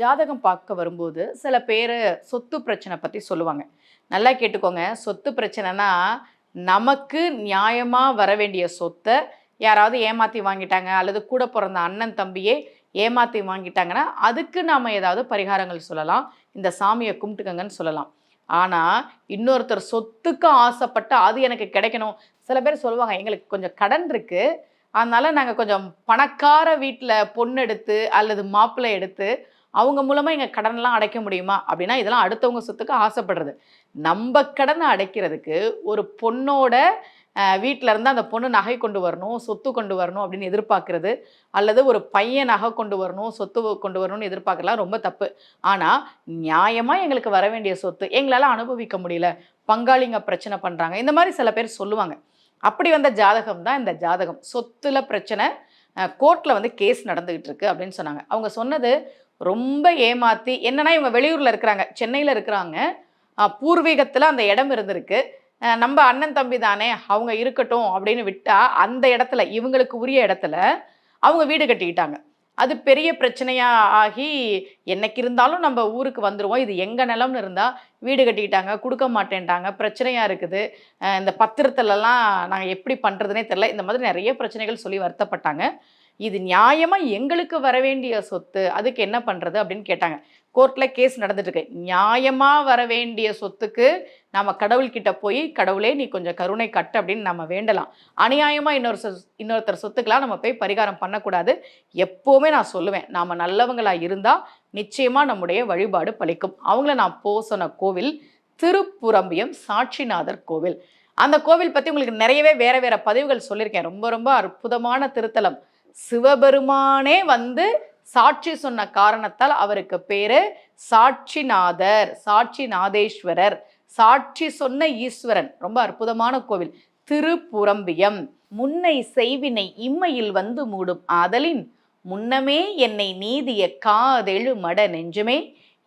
ஜாதகம் பார்க்க வரும்போது சில பேர் சொத்து பிரச்சனை பற்றி சொல்லுவாங்க. நல்லா கேட்டுக்கோங்க. சொத்து பிரச்சனைனா, நமக்கு நியாயமாக வர வேண்டிய சொத்தை யாராவது ஏமாற்றி வாங்கிட்டாங்க, அல்லது கூட பிறந்த அண்ணன் தம்பியே ஏமாற்றி வாங்கிட்டாங்கன்னா, அதுக்கு நாம் ஏதாவது பரிகாரங்கள் சொல்லலாம். இந்த சாமியை கும்பிட்டுக்கங்கன்னு சொல்லலாம். ஆனால் இன்னொருத்தர் சொத்துக்கு ஆசைப்பட்டு அது எனக்கு கிடைக்கணும். சில பேர் சொல்லுவாங்க, எங்களுக்கு கொஞ்சம் கடன் இருக்குது, அதனால நாங்கள் கொஞ்சம் பணக்கார வீட்டில் பொண்ணு எடுத்து அல்லது மாப்பிள்ளை எடுத்து அவங்க மூலமாக எங்கள் கடனெல்லாம் அடைக்க முடியுமா அப்படின்னா, இதெல்லாம் அடுத்தவங்க சொத்துக்கு ஆசைப்படுறது. நம்ம கடனை அடைக்கிறதுக்கு ஒரு பொண்ணோட வீட்டில் இருந்து அந்த பொண்ணு நகை கொண்டு வரணும், சொத்து கொண்டு வரணும் அப்படின்னு எதிர்பார்க்கறது, அல்லது ஒரு பையன் நகை கொண்டு வரணும், சொத்து கொண்டு வரணும்னு எதிர்பார்க்கலாம் ரொம்ப தப்பு. ஆனால் நியாயமாக எங்களுக்கு வர வேண்டிய சொத்து எங்களால் அனுபவிக்க முடியல, பங்காளிங்க பிரச்சனை பண்ணுறாங்க, இந்த மாதிரி சில பேர் சொல்லுவாங்க. அப்படி வந்த ஜாதகம் தான் இந்த ஜாதகம். சொத்துல பிரச்சனை, கோர்ட்டில் வந்து கேஸ் நடந்துகிட்டு இருக்கு அப்படின்னு சொன்னாங்க. அவங்க சொன்னது ரொம்ப ஏமாற்றி, என்னன்னா இவங்க வெளியூரில் இருக்கிறாங்க, சென்னையில் இருக்கிறாங்க, பூர்வீகத்தில் அந்த இடம் இருந்திருக்கு, நம்ம அண்ணன் தம்பி தானே அவங்க இருக்கட்டும் அப்படின்னு விட்டா, அந்த இடத்துல இவங்களுக்கு உரிய இடத்துல அவங்க வீடு கட்டிக்கிட்டாங்க. அது பெரிய பிரச்சனையாக ஆகி, என்னைக்கு இருந்தாலும் நம்ம ஊருக்கு வந்துடுவோம், இது எங்கள் நிலம்னு இருந்தால் வீடு கட்டிக்கிட்டாங்க, கொடுக்க மாட்டேன்ட்டாங்க, பிரச்சனையாக இருக்குது, இந்த பத்திரத்துலலாம் நாங்கள் எப்படி பண்ணுறதுனே தெரில, இந்த மாதிரி நிறைய பிரச்சனைகள் சொல்லி வருத்தப்பட்டாங்க. இது நியாயமாக எங்களுக்கு வர வேண்டிய சொத்து, அதுக்கு என்ன பண்ணுறது அப்படின்னு கேட்டாங்க. கோர்ட்டில் கேஸ் நடந்துட்டுருக்கு. நியாயமாக வர வேண்டிய சொத்துக்கு நம்ம கடவுள்கிட்ட போய், கடவுளே நீ கொஞ்சம் கருணை கட்டு அப்படின்னு நம்ம வேண்டலாம். அநியாயமாக இன்னொருத்தர் சொத்துக்கெலாம் நம்ம போய் பரிகாரம் பண்ணக்கூடாது. எப்போவுமே நான் சொல்லுவேன், நாம் நல்லவங்களாக இருந்தால் நிச்சயமாக நம்முடைய வழிபாடு பலிக்கும். அவங்கள நான் சொன்ன கோவில் திருப்புரம்பியம் சாட்சிநாதர் கோவில். அந்த கோவில் பற்றி உங்களுக்கு நிறையவே வேறு வேறு பதிவுகள் சொல்லியிருக்கேன். ரொம்ப ரொம்ப அற்புதமான திருத்தலம். சிவபெருமானே வந்து சாட்சி சொன்ன காரணத்தால் அவருக்கு பேரு சாட்சிநாதர், சாட்சிநாதேஸ்வரர், சாட்சி சொன்ன ஈஸ்வரன். ரொம்ப அற்புதமான கோவில் திருப்புரம்பியம். முன்னை செய்வினை இம்மையில் வந்து மூடும் ஆதலின், முன்னமே என்னை நீதிய காதெழு மட நெஞ்சுமே,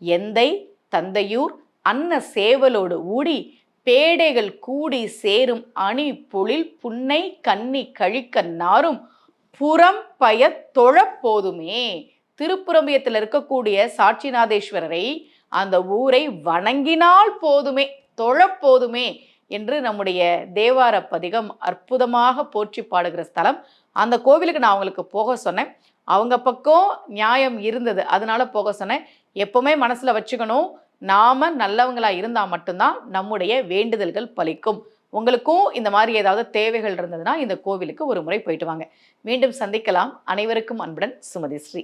எந்தை தந்தையூர் அன்ன சேவலோடு ஊடி பேடைகள் கூடி சேரும் அணி பொழில் புன்னை கன்னி கழிக்க நாரும் புறம் பய தொழப்போதுமே. திருப்புரம்பியத்தில் இருக்கக்கூடிய சாட்சிநாதேஸ்வரரை, அந்த ஊரை வணங்கினால் போதுமே, தொழப்போதுமே என்று நம்முடைய தேவார பதிகம் அற்புதமாக போற்றி பாடுகிற ஸ்தலம். அந்த கோவிலுக்கு நான் அவங்களுக்கு போக சொன்னேன். அவங்க பக்கம் நியாயம் இருந்தது, அதனால போக சொன்னேன். எப்பவுமே மனசில் வச்சுக்கணும், நாம நல்லவங்களா இருந்தால் மட்டும்தான் நம்முடைய வேண்டுதல்கள் பலிக்கும். உங்களுக்கும் இந்த மாதிரி ஏதாவது தேவைகள் இருந்ததுன்னா இந்த கோவிலுக்கு ஒரு முறை போயிட்டு வாங்க. மீண்டும் சந்திக்கலாம். அனைவருக்கும் அன்புடன் சுமதி ஸ்ரீ.